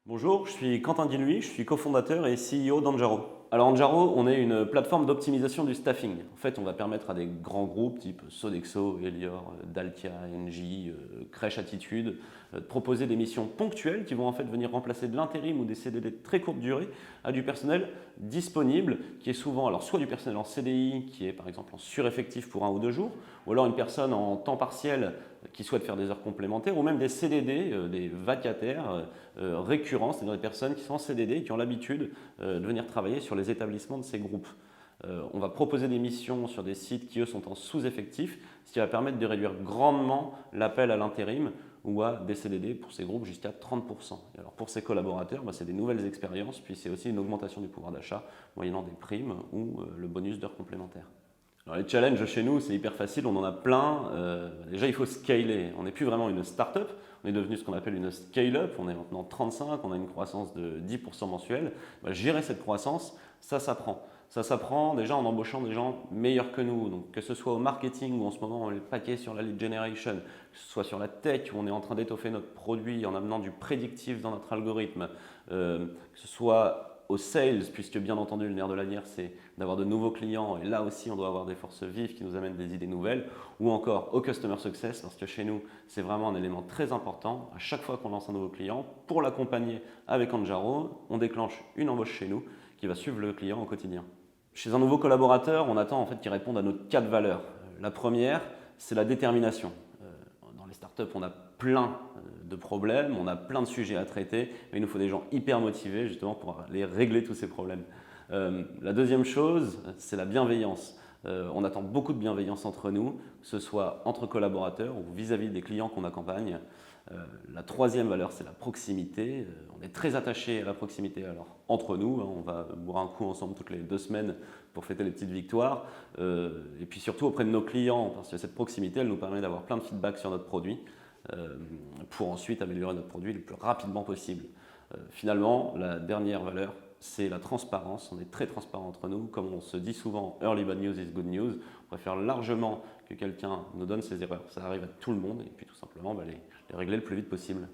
Bonjour, je suis Quentin Diluy, je suis cofondateur et CEO d'Anjaro. Alors Anjaro, on est une plateforme d'optimisation du staffing. En fait, on va permettre à des grands groupes type Sodexo, Elior, Dalkia, Engie, Crèche Attitude de proposer des missions ponctuelles qui vont en fait venir remplacer de l'intérim ou des CDD de très courte durée à du personnel disponible qui est souvent alors soit du personnel en CDI qui est par exemple en sureffectif pour 1 ou 2 jours ou alors une personne en temps partiel qui souhaite faire des heures complémentaires ou même des CDD, des vacataires récurrents, c'est-à-dire des personnes qui sont en CDD et qui ont l'habitude de venir travailler sur les établissements de ces groupes. On va proposer des missions sur des sites qui, eux, sont en sous-effectif, ce qui va permettre de réduire grandement l'appel à l'intérim ou à des CDD pour ces groupes jusqu'à 30%. Et alors pour ces collaborateurs, c'est des nouvelles expériences, puis c'est aussi une augmentation du pouvoir d'achat moyennant des primes ou le bonus d'heures complémentaires. Alors les challenges chez nous, c'est hyper facile, on en a plein. Déjà, il faut scaler. On n'est plus vraiment une start-up, on est devenu ce qu'on appelle une scale-up. On est maintenant 35, on a une croissance de 10% mensuelle. Gérer cette croissance, ça s'apprend. Ça s'apprend déjà en embauchant des gens meilleurs que nous. Donc, que ce soit au marketing où en ce moment on est paquet sur la lead generation, que ce soit sur la tech où on est en train d'étoffer notre produit en amenant du prédictif dans notre algorithme, que ce soit au sales, puisque bien entendu le nerf de la guerre c'est d'avoir de nouveaux clients et là aussi on doit avoir des forces vives qui nous amènent des idées nouvelles, ou encore au customer success parce que chez nous c'est vraiment un élément très important. À chaque fois qu'on lance un nouveau client, pour l'accompagner avec Anjaro, on déclenche une embauche chez nous qui va suivre le client au quotidien. Chez un nouveau collaborateur, on attend en fait qu'il réponde à nos 4 valeurs. La première, c'est la détermination. Dans les startups, on a plein de problèmes, on a plein de sujets à traiter, mais il nous faut des gens hyper motivés justement pour aller régler tous ces problèmes. La deuxième chose, c'est la bienveillance. On attend beaucoup de bienveillance entre nous, que ce soit entre collaborateurs ou vis-à-vis des clients qu'on accompagne. La troisième valeur, c'est la proximité. On est très attaché à la proximité alors, entre nous. On va boire un coup ensemble toutes les 2 semaines pour fêter les petites victoires. Et puis surtout auprès de nos clients, parce que cette proximité, elle nous permet d'avoir plein de feedback sur notre produit pour ensuite améliorer notre produit le plus rapidement possible. Finalement, la dernière valeur, c'est la transparence. On est très transparent entre nous. Comme on se dit souvent, early bad news is good news. On préfère largement que quelqu'un nous donne ses erreurs. Ça arrive à tout le monde et puis tout simplement les régler le plus vite possible.